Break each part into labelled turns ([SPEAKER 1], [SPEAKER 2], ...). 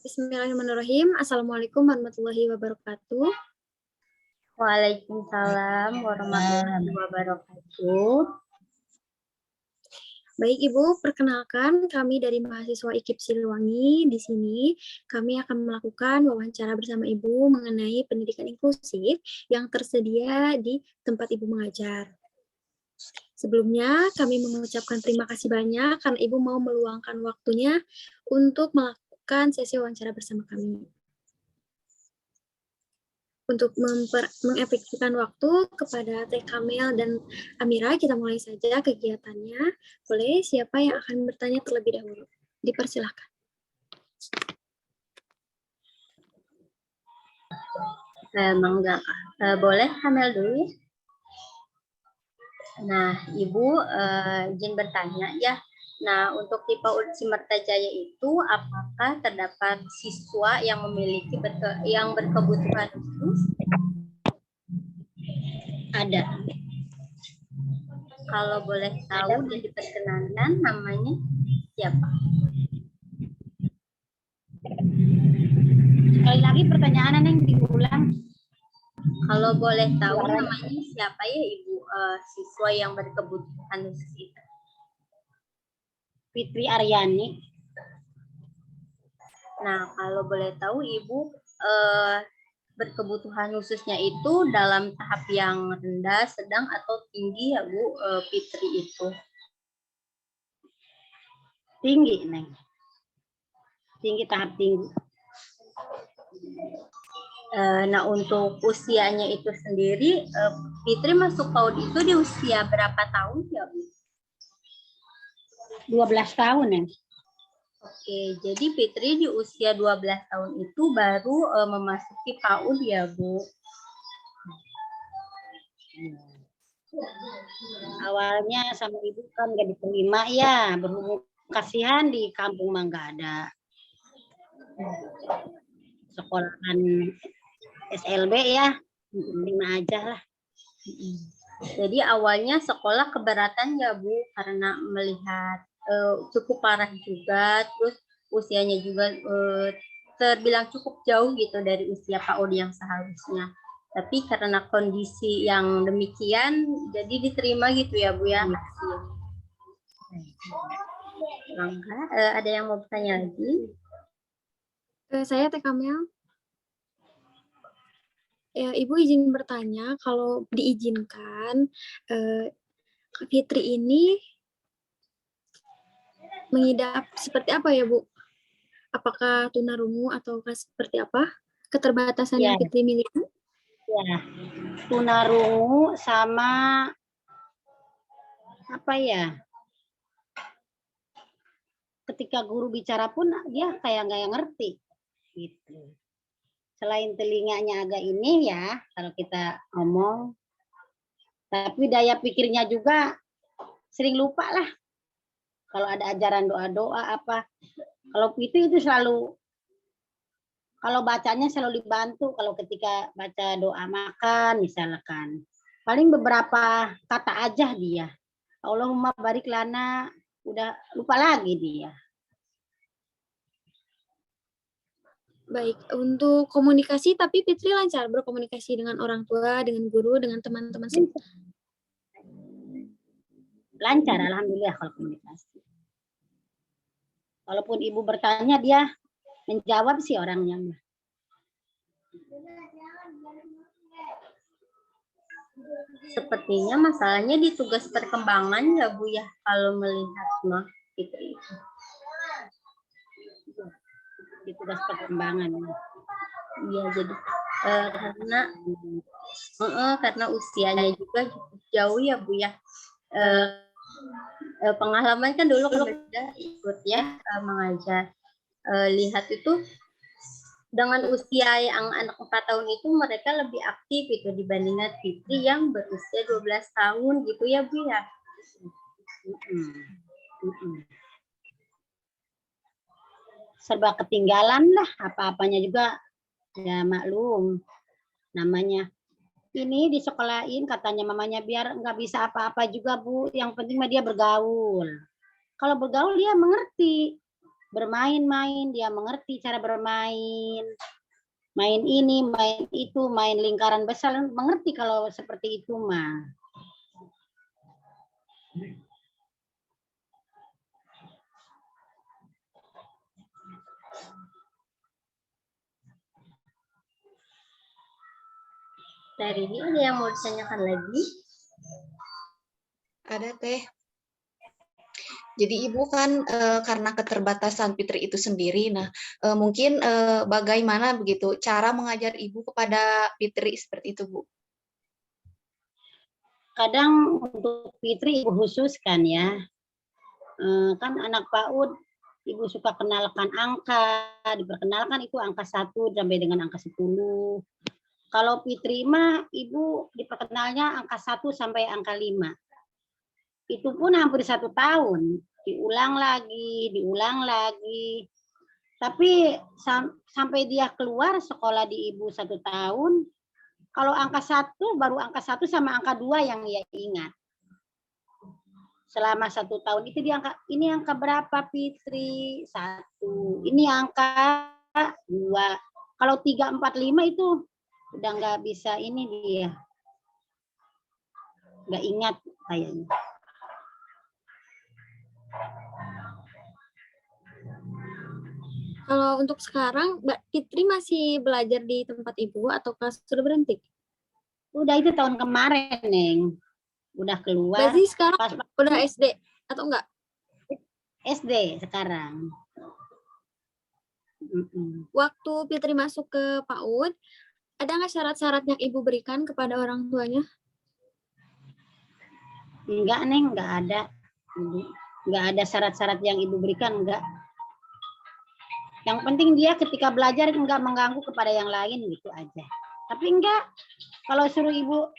[SPEAKER 1] Bismillahirrahmanirrahim. Assalamualaikum warahmatullahi wabarakatuh.
[SPEAKER 2] Waalaikumsalam warahmatullahi wabarakatuh.
[SPEAKER 1] Baik Ibu, perkenalkan kami dari mahasiswa IKIP Siliwangi. Di sini kami akan melakukan wawancara bersama Ibu mengenai pendidikan inklusif yang tersedia di tempat Ibu mengajar. Sebelumnya kami mengucapkan terima kasih banyak karena Ibu mau meluangkan waktunya untuk melakukan sesi wawancara bersama kami. Untuk mengefektifkan waktu kepada Teh Kamel dan Amira, kita mulai saja kegiatannya. Boleh, siapa yang akan bertanya terlebih dahulu? Dipersilahkan.
[SPEAKER 2] Boleh Kamel dulu. Nah, Ibu izin bertanya ya. Nah, untuk di PAUD Simertajaya itu apakah terdapat siswa yang memiliki yang berkebutuhan khusus?
[SPEAKER 3] Ada.
[SPEAKER 2] Kalau boleh tahu dan diperkenankan namanya siapa?
[SPEAKER 3] Sekali lagi pertanyaan yang diulang.
[SPEAKER 2] Kalau boleh tahu namanya siapa ya Ibu siswa yang berkebutuhan khusus itu?
[SPEAKER 3] Fitri Aryani.
[SPEAKER 2] Nah, kalau boleh tahu Ibu berkebutuhan khususnya itu dalam tahap yang rendah, sedang atau tinggi ya Bu Fitri itu?
[SPEAKER 3] Tinggi, Neng. Tinggi, tahap tinggi.
[SPEAKER 2] Nah, untuk usianya itu sendiri, Fitri masuk PAUD itu di usia berapa tahun ya Bu?
[SPEAKER 3] 12 tahun, Neng.
[SPEAKER 2] Oke, jadi Fitri di usia 12 tahun itu baru memasuki PAUD ya Bu?
[SPEAKER 3] Awalnya sama ibu kan gak diterima ya, berhubung kasihan di kampung mah nggak ada sekolahan SLB ya, terima aja lah.
[SPEAKER 2] Jadi awalnya sekolah keberatan ya Bu, karena melihat cukup parah juga, terus usianya juga terbilang cukup jauh gitu dari usia PAUD yang seharusnya. Tapi karena kondisi yang demikian, jadi diterima gitu ya Bu ya. Langka, ada yang mau bertanya lagi?
[SPEAKER 1] Saya Teh Kamel. Ya, Ibu izin bertanya, kalau diizinkan, Fitri ini mengidap seperti apa ya Bu? Apakah tunarungu atau seperti apa? Keterbatasan yang Fitri miliki?
[SPEAKER 3] Ya, tunarungu sama apa ya? Ketika guru bicara pun dia kayak nggak ngerti, gitu. Selain telinganya agak ini ya, kalau kita ngomong, tapi daya pikirnya juga sering lupa lah. Kalau ada ajaran doa-doa apa, kalau itu selalu, kalau bacanya selalu dibantu. Kalau ketika baca doa makan misalkan, paling beberapa kata aja dia. Allahumma barik lana, udah lupa lagi dia.
[SPEAKER 1] Baik, untuk komunikasi tapi Fitri lancar berkomunikasi dengan orang tua, dengan guru, dengan teman-teman.
[SPEAKER 3] Lancar, alhamdulillah kalau komunikasi. Walaupun ibu bertanya, dia menjawab sih orangnya.
[SPEAKER 2] Sepertinya masalahnya di tugas perkembangan ya Bu ya, kalau melihat mah Fitri itu.
[SPEAKER 3] Di tugas perkembangan.
[SPEAKER 2] Iya, jadi karena usianya juga jauh ya Bu ya. Pengalaman kan dulu kan sudah ikut ya mengajar. Lihat itu dengan usia yang anak 4 tahun itu mereka lebih aktif itu dibandingkan Fitri yang berusia 12 tahun gitu ya Bu ya.
[SPEAKER 3] Serba ketinggalan lah, apa-apanya juga ya maklum. Namanya ini di sekolahin katanya mamanya biar nggak bisa apa-apa juga Bu, yang penting mah dia bergaul. Kalau bergaul dia mengerti. bermain-main, dia mengerti cara bermain. Main ini, main itu, main lingkaran besar, mengerti kalau seperti itu mah.
[SPEAKER 2] Dari ini ada yang mau ditanyakan lagi?
[SPEAKER 4] Ada Teh. Jadi Ibu kan karena keterbatasan Fitri itu sendiri, nah mungkin bagaimana begitu cara mengajar Ibu kepada Fitri seperti itu Bu?
[SPEAKER 3] Kadang untuk Fitri Ibu khususkan ya, kan anak PAUD Ibu suka kenalkan angka, diperkenalkan itu angka 1 sampai dengan angka 10. Kalau Fitri mah Ibu diperkenalnya angka 1 sampai angka 5. Itu pun hampir 1 tahun, diulang lagi. Tapi sampai dia keluar sekolah di Ibu 1 tahun, kalau angka 1 baru angka 1 sama angka 2 yang ia ingat. Selama 1 tahun itu dia angka, ini angka berapa Fitri? 1. Ini angka 2. Kalau 3, 4, 5 itu udah nggak bisa ini dia. Nggak ingat kayaknya.
[SPEAKER 1] Kalau untuk sekarang, Mbak Fitri masih belajar di tempat Ibu atau sudah berhenti?
[SPEAKER 3] Udah itu tahun kemarin, Neng. Udah keluar.
[SPEAKER 1] Berarti sekarang
[SPEAKER 3] pas
[SPEAKER 1] udah SD atau enggak?
[SPEAKER 3] SD sekarang.
[SPEAKER 1] Waktu Fitri masuk ke PAUD, ada nggak syarat-syarat yang Ibu berikan kepada orang tuanya?
[SPEAKER 3] Enggak, Neng, enggak ada. Enggak ada syarat-syarat yang Ibu berikan, enggak. Yang penting dia ketika belajar enggak mengganggu kepada yang lain, gitu aja. Tapi enggak, kalau suruh Ibu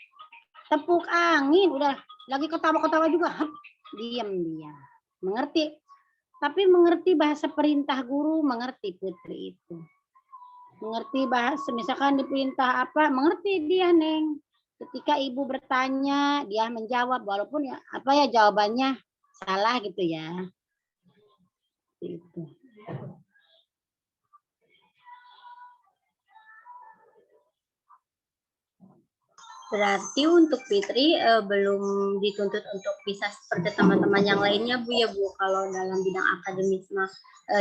[SPEAKER 3] tepuk angin, udah lagi ketawa-ketawa juga, diam dia. Mengerti. Tapi mengerti bahasa perintah guru, mengerti Putri itu. Mengerti bahasa, misalkan diperintah apa, mengerti dia, Neng. Ketika Ibu bertanya, dia menjawab, walaupun ya apa ya jawabannya salah gitu ya. Itu.
[SPEAKER 2] Berarti untuk Fitri belum dituntut untuk bisa seperti teman-teman yang lainnya Bu ya Bu. Kalau dalam bidang akademis mah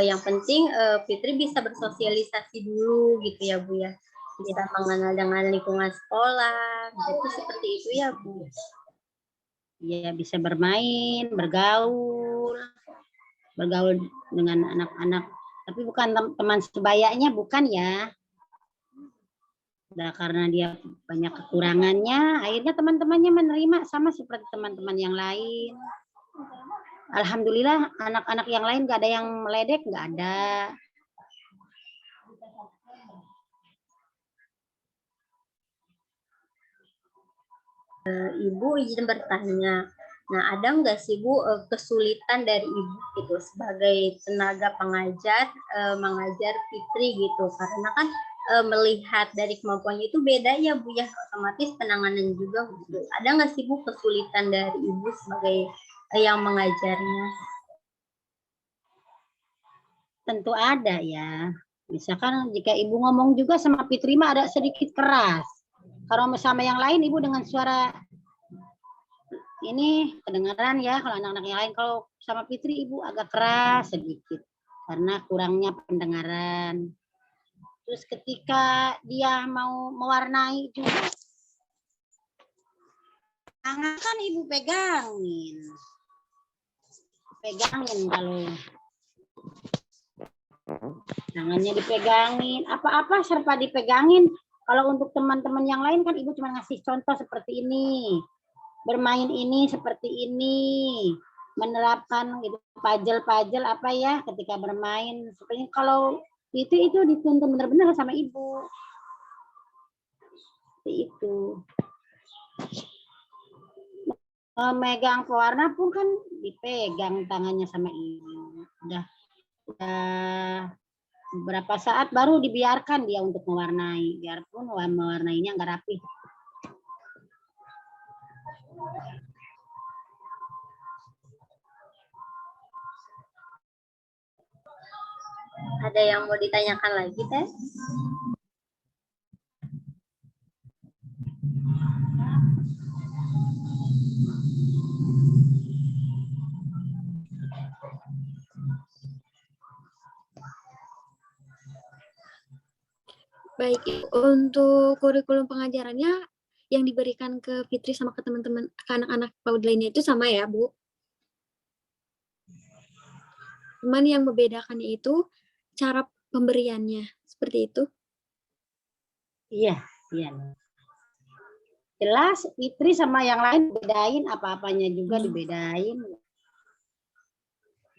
[SPEAKER 2] yang penting Fitri bisa bersosialisasi dulu gitu ya Bu ya. Bisa mengenal dengan lingkungan sekolah. Jadi seperti itu ya Bu.
[SPEAKER 3] Ya bisa bermain, bergaul dengan anak-anak. Tapi bukan teman sebayanya, bukan ya. Nah, karena dia banyak kekurangannya, akhirnya teman-temannya menerima sama seperti teman-teman yang lain. Alhamdulillah anak-anak yang lain nggak ada yang meledek, nggak ada.
[SPEAKER 2] Ibu izin bertanya, nah ada nggak sih Bu kesulitan dari Ibu gitu sebagai tenaga pengajar mengajar Fitri gitu, karena kan melihat dari kemampuannya itu beda ya Bu ya, otomatis penanganan juga gitu. Ada nggak sih Bu kesulitan dari Ibu sebagai yang mengajarnya?
[SPEAKER 3] Tentu ada ya. Misalkan jika Ibu ngomong juga sama Fitri mah ada sedikit keras. Kalau sama yang lain Ibu dengan suara ini kedengaran ya, kalau anak-anak yang lain. Kalau sama Fitri Ibu agak keras sedikit karena kurangnya pendengaran. Terus ketika dia mau mewarnai juga, tangan kan Ibu pegangin kalau tangannya dipegangin, apa-apa serba dipegangin. Kalau untuk teman-teman yang lain kan Ibu cuma ngasih contoh seperti ini, bermain ini seperti ini, menerapkan gitu puzzle apa ya ketika bermain. Seperti kalau itu dituntun benar-benar sama Ibu. Seperti itu. Memegang pewarna pun kan dipegang tangannya sama Ibu. Udah beberapa saat baru dibiarkan dia untuk mewarnai, biarpun mewarnainya nggak rapi.
[SPEAKER 2] Ada yang mau ditanyakan lagi, Teh?
[SPEAKER 1] Baik, untuk kurikulum pengajarannya yang diberikan ke Fitri sama ke teman-teman, ke anak-anak PAUD lainnya itu sama ya, Bu? Cuman yang membedakannya itu cara pemberiannya, seperti itu.
[SPEAKER 3] Iya, iya. Jelas Fitri sama yang lain bedain, apa-apanya juga dibedain.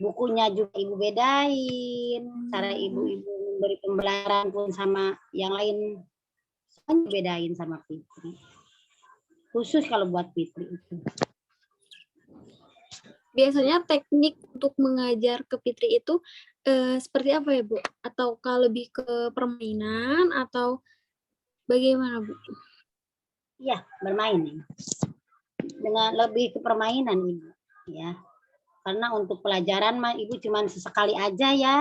[SPEAKER 3] Bukunya juga ibu bedain, cara ibu-ibu memberi pembelajaran pun sama yang lain semuanya bedain sama Fitri. Khusus kalau buat Fitri itu.
[SPEAKER 1] Biasanya teknik untuk mengajar ke Fitri itu seperti apa ya, Bu? Ataukah lebih ke permainan atau bagaimana, Bu?
[SPEAKER 3] Iya, bermain. Dengan lebih ke permainan ibu, ya. Karena untuk pelajaran mah ibu cuma sesekali aja ya.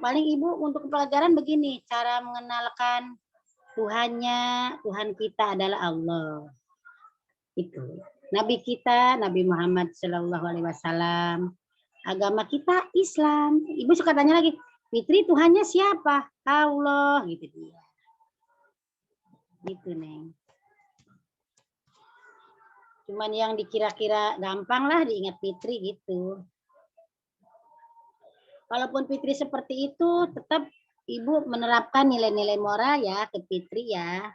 [SPEAKER 3] Paling ibu untuk pelajaran begini, cara mengenalkan Tuhannya, Tuhan kita adalah Allah. Itu. Nabi kita, Nabi Muhammad Shallallahu Alaihi Wasallam. Agama kita Islam. Ibu suka tanya lagi, Fitri Tuhannya siapa? Allah, gitu dia. Gitu, Neng. Cuman yang dikira-kira gampang lah diingat Fitri gitu. Walaupun Fitri seperti itu, tetap Ibu menerapkan nilai-nilai moral ya ke Fitri ya.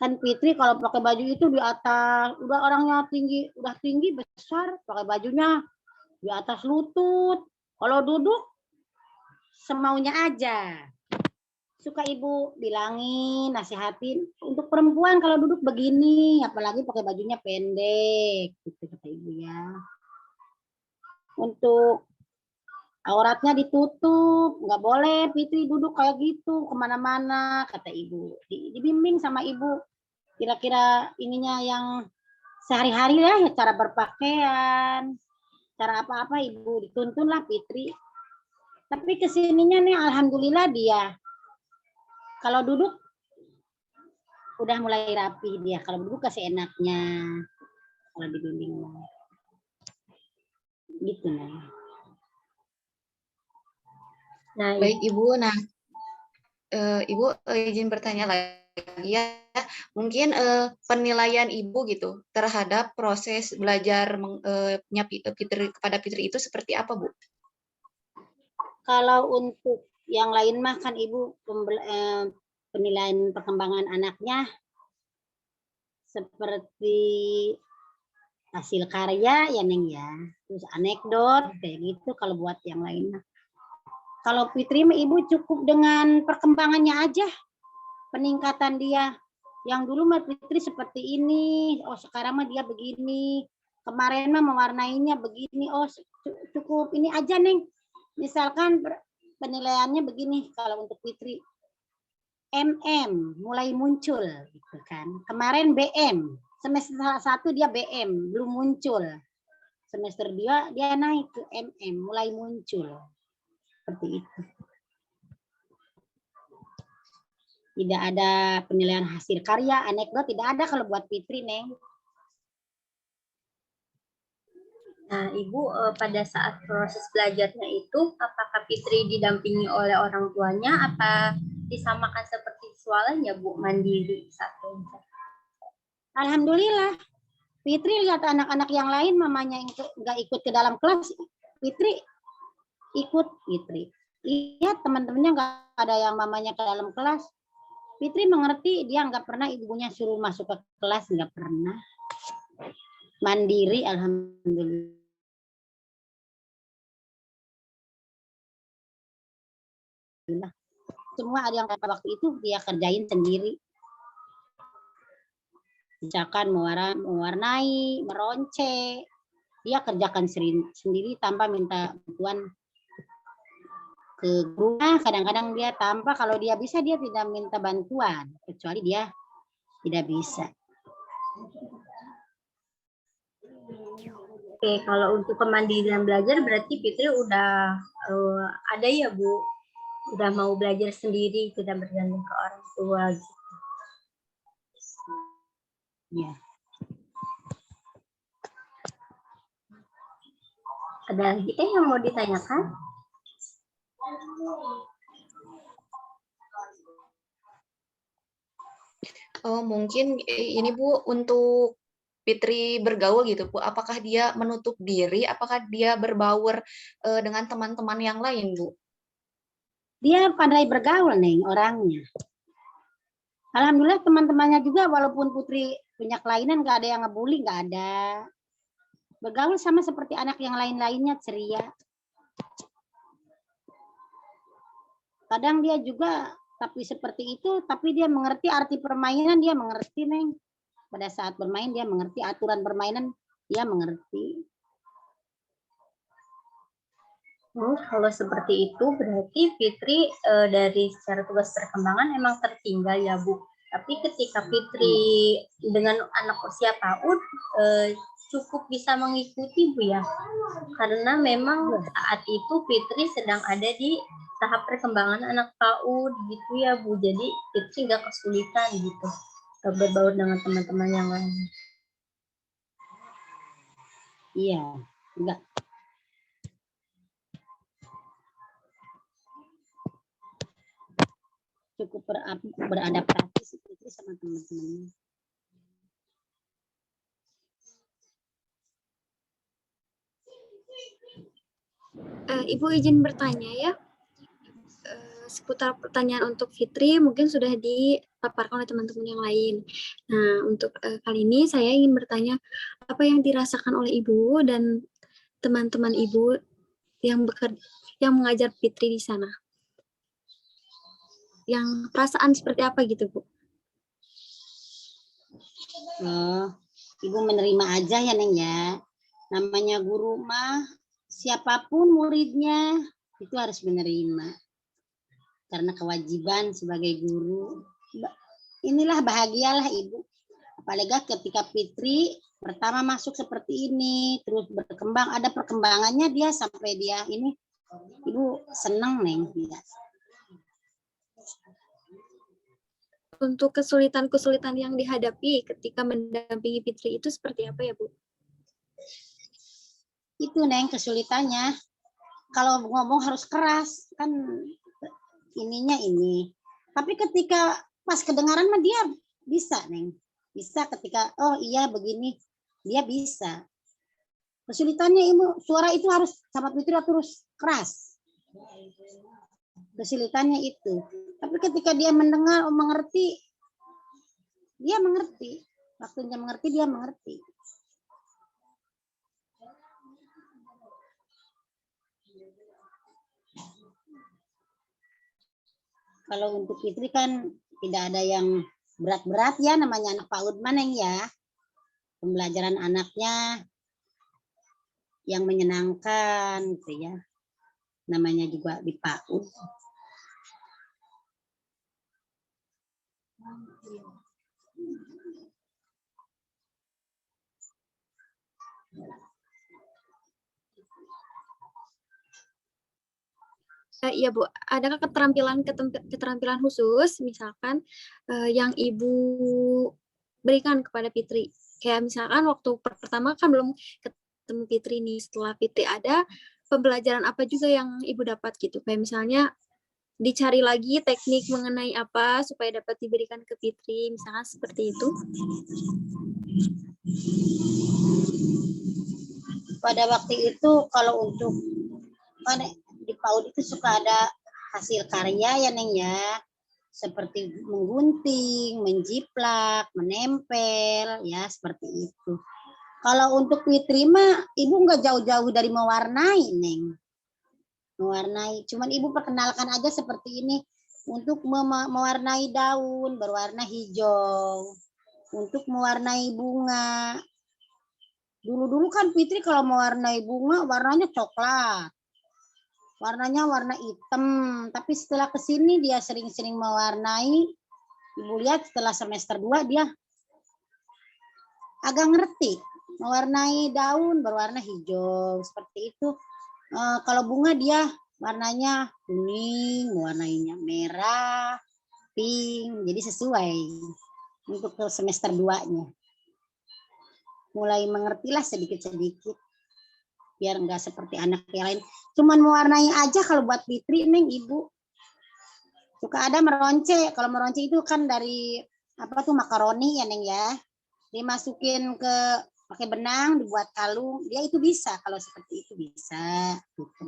[SPEAKER 3] Kan Fitri kalau pakai baju itu di atas, udah orangnya tinggi, udah tinggi besar, pakai bajunya di atas lutut. Kalau duduk semaunya aja. Suka Ibu bilangin, nasihatin, untuk perempuan kalau duduk begini, apalagi pakai bajunya pendek, gitu kata Ibu ya. Untuk auratnya ditutup, nggak boleh Fitri duduk kayak gitu kemana-mana, kata Ibu. Dibimbing sama Ibu, kira-kira ininya yang sehari-hari ya, cara berpakaian, cara apa-apa Ibu dituntun lah Fitri. Tapi kesininya nih, alhamdulillah dia kalau duduk udah mulai rapi dia. Kalau duduk kasih enaknya, kalau dibimbing gitu nah.
[SPEAKER 2] Nah,
[SPEAKER 4] Baik Ibu, nah Ibu izin bertanya lagi ya, mungkin penilaian Ibu gitu terhadap proses belajar Fitri, kepada Fitri itu seperti apa, Bu?
[SPEAKER 3] Kalau untuk yang lain mah kan Ibu penilaian perkembangan anaknya seperti hasil karya ya Neng ya, terus anekdot kayak gitu. Kalau buat yang lain mah, kalau Fitri mah Ibu cukup dengan perkembangannya aja, peningkatan dia. Yang dulu mah Fitri seperti ini, oh sekarang mah dia begini, kemarin mah mewarnainya begini, oh cukup ini aja Neng. Misalkan penilaiannya begini, kalau untuk Fitri MM mulai muncul gitu kan. Kemarin BM, semester 1 dia BM belum muncul. Semester 2 dia naik ke MM mulai muncul. Seperti itu. Tidak ada penilaian hasil karya, anekdot tidak ada kalau buat Fitri, Neng.
[SPEAKER 2] Nah, Ibu pada saat proses belajarnya itu, apakah Fitri didampingi oleh orang tuanya, apa disamakan seperti siswa lain ya, Bu, mandiri saat belajar?
[SPEAKER 3] Alhamdulillah, Fitri lihat anak-anak yang lain, mamanya nggak ikut ke dalam kelas, Fitri ikut, Fitri. Lihat teman-temannya nggak ada yang mamanya ke dalam kelas, Fitri mengerti, dia nggak pernah ibunya suruh masuk ke kelas, nggak pernah. Mandiri, alhamdulillah. Semua ada yang pada waktu itu dia kerjain sendiri. Misalkan mewarnai, meronce, dia kerjakan sendiri tanpa minta bantuan ke guru. Kadang-kadang dia tanpa, kalau dia bisa dia tidak minta bantuan, kecuali dia tidak bisa.
[SPEAKER 2] Oke, kalau untuk kemandirian belajar berarti Fitri udah ada ya, Bu, sudah mau belajar sendiri, tidak bergantung ke orang tua gitu.
[SPEAKER 3] Ya.
[SPEAKER 2] Ada lagi yang mau ditanyakan?
[SPEAKER 4] Oh, mungkin ini Bu, untuk Fitri bergaul gitu Bu, apakah dia menutup diri, apakah dia berbaur dengan teman-teman yang lain Bu?
[SPEAKER 3] Dia pandai bergaul nih orangnya. Alhamdulillah teman-temannya juga walaupun Putri punya kelainan nggak ada yang ngebully, nggak ada. Bergaul sama seperti anak yang lain-lainnya, ceria. Kadang dia juga tapi seperti itu, tapi dia mengerti arti permainan, dia mengerti Neng. Pada saat bermain dia mengerti aturan permainan, dia mengerti.
[SPEAKER 2] Oh, kalau seperti itu berarti Fitri dari secara tugas perkembangan emang tertinggal ya Bu. Tapi ketika Fitri dengan anak usia PAUD cukup bisa mengikuti Bu ya. Karena memang saat itu Fitri sedang ada di tahap perkembangan anak PAUD gitu ya Bu. Jadi Fitri nggak kesulitan gitu berbaur dengan teman-teman yang lain.
[SPEAKER 3] Iya, enggak. Cukup beradaptasi Fitri sama teman-temannya.
[SPEAKER 1] Ibu izin bertanya ya. Seputar pertanyaan untuk Fitri mungkin sudah dipaparkan oleh teman-teman yang lain. Nah, untuk kali ini saya ingin bertanya apa yang dirasakan oleh Ibu dan teman-teman Ibu yang mengajar Fitri di sana. Yang perasaan seperti apa gitu, Bu?
[SPEAKER 3] Oh, Ibu menerima aja ya Neng ya. Namanya guru mah siapapun muridnya itu harus menerima. Karena kewajiban sebagai guru. Inilah bahagialah Ibu. Apalagi ketika Fitri pertama masuk seperti ini, terus berkembang, ada perkembangannya dia sampai dia ini, Ibu senang Neng.
[SPEAKER 1] Untuk kesulitan-kesulitan yang dihadapi ketika mendampingi Fitri itu seperti apa ya Bu?
[SPEAKER 3] Itu Neng kesulitannya. Kalau ngomong harus keras, kan ininya ini. Tapi ketika pas kedengaran mah dia bisa Neng. Bisa ketika oh iya begini, dia bisa. Kesulitannya Ibu, suara itu harus sama Fitri terus keras. Kesulitannya itu. Tapi ketika dia mendengar, mengerti, dia mengerti. Waktunya mengerti, dia mengerti. Kalau untuk Fitri kan tidak ada yang berat-berat ya, namanya anak PAUD Maneng ya. Pembelajaran anaknya yang menyenangkan gitu ya. Namanya juga di PAUD.
[SPEAKER 1] Iya Bu, adakah keterampilan khusus misalkan yang Ibu berikan kepada Fitri? Kayak misalkan waktu pertama kan belum ketemu Fitri nih, setelah Fitri ada pembelajaran apa juga yang Ibu dapat gitu? Kayak misalnya dicari lagi teknik mengenai apa supaya dapat diberikan ke Fitri, misalkan seperti itu.
[SPEAKER 3] Pada waktu itu kalau untuk di PAUD itu suka ada hasil karya ya Neng ya. Seperti menggunting, menjiplak, menempel, ya seperti itu. Kalau untuk Fitri mah, Ibu nggak jauh-jauh dari mewarnai, Neng. Mewarnai, cuman Ibu perkenalkan aja seperti ini. Untuk mewarnai daun, berwarna hijau. Untuk mewarnai bunga. Dulu-dulu kan Fitri kalau mewarnai bunga, warnanya coklat. Warnanya warna hitam, tapi setelah kesini dia sering-sering mewarnai. Ibu lihat setelah semester 2 dia agak ngerti. Mewarnai daun berwarna hijau, seperti itu. Kalau bunga dia warnanya kuning, warnanya merah, pink, jadi sesuai untuk ke semester 2-nya. Mulai mengertilah sedikit-sedikit, biar enggak seperti anak yang lain. Cuman mewarnai aja kalau buat Fitri, Neng, Ibu. Suka ada meronce, kalau meronce itu kan dari apa tuh makaroni ya, Neng ya. Dimasukin ke pakai benang, dibuat kalung, dia itu bisa, kalau seperti itu bisa. Gitu.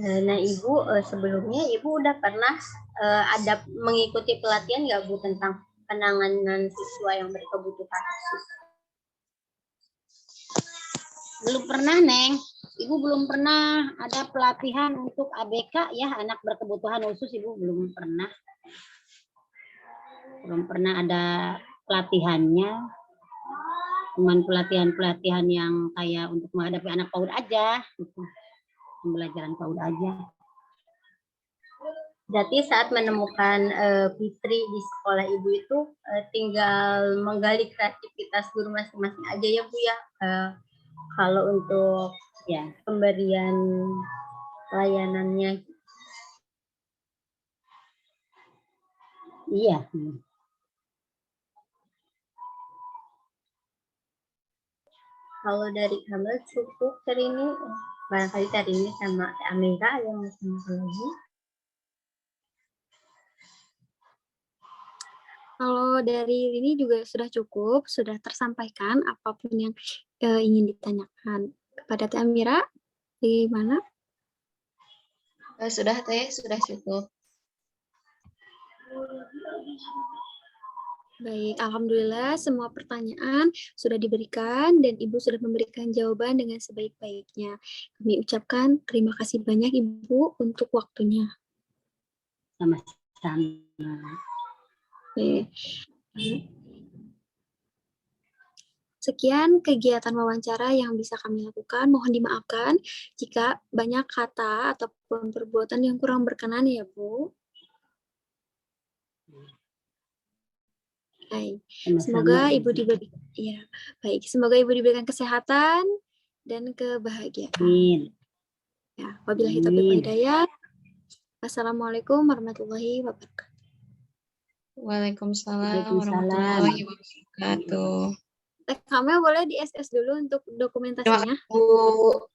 [SPEAKER 2] Nah, Ibu sebelumnya Ibu udah pernah ada mengikuti pelatihan nggak Bu tentang penanganan siswa yang berkebutuhan khusus?
[SPEAKER 3] Belum pernah, Neng. Ibu belum pernah ada pelatihan untuk ABK ya, anak berkebutuhan khusus, Ibu belum pernah. Belum pernah ada pelatihannya. Cuman pelatihan-pelatihan yang kayak untuk menghadapi anak PAUD aja, gitu. Pembelajaran PAUD aja.
[SPEAKER 2] Berarti saat menemukan Fitri di sekolah Ibu itu tinggal menggali kreativitas guru masing-masing aja ya Bu ya. Kalau untuk
[SPEAKER 3] Ya,
[SPEAKER 2] pemberian layanannya.
[SPEAKER 3] iya.
[SPEAKER 2] Kalau dari Kamel cukup hari ini, barangkali hari ini sama Amira yang mau lagi.
[SPEAKER 1] Kalau dari ini juga sudah cukup, sudah tersampaikan apapun yang ingin ditanyakan. Kepada Teh Amira, bagaimana?
[SPEAKER 4] Sudah Teh, sudah cukup.
[SPEAKER 1] Baik, alhamdulillah semua pertanyaan sudah diberikan dan Ibu sudah memberikan jawaban dengan sebaik-baiknya. Kami ucapkan terima kasih banyak Ibu untuk waktunya.
[SPEAKER 3] Sama-sama.
[SPEAKER 1] Oke. Sekian kegiatan wawancara yang bisa kami lakukan. Mohon dimaafkan jika banyak kata ataupun perbuatan yang kurang berkenan ya, Bu. Baik. Semoga Ibu diberikan kesehatan dan kebahagiaan.
[SPEAKER 3] Amin.
[SPEAKER 1] Ya, wabillahi taufiq wal hidayah. Assalamualaikum warahmatullahi wabarakatuh.
[SPEAKER 4] Waalaikumsalam warahmatullahi wabarakatuh.
[SPEAKER 1] Teh Kamel boleh di SS dulu untuk
[SPEAKER 4] Terima
[SPEAKER 1] dokumentasinya.
[SPEAKER 4] kasih Bu.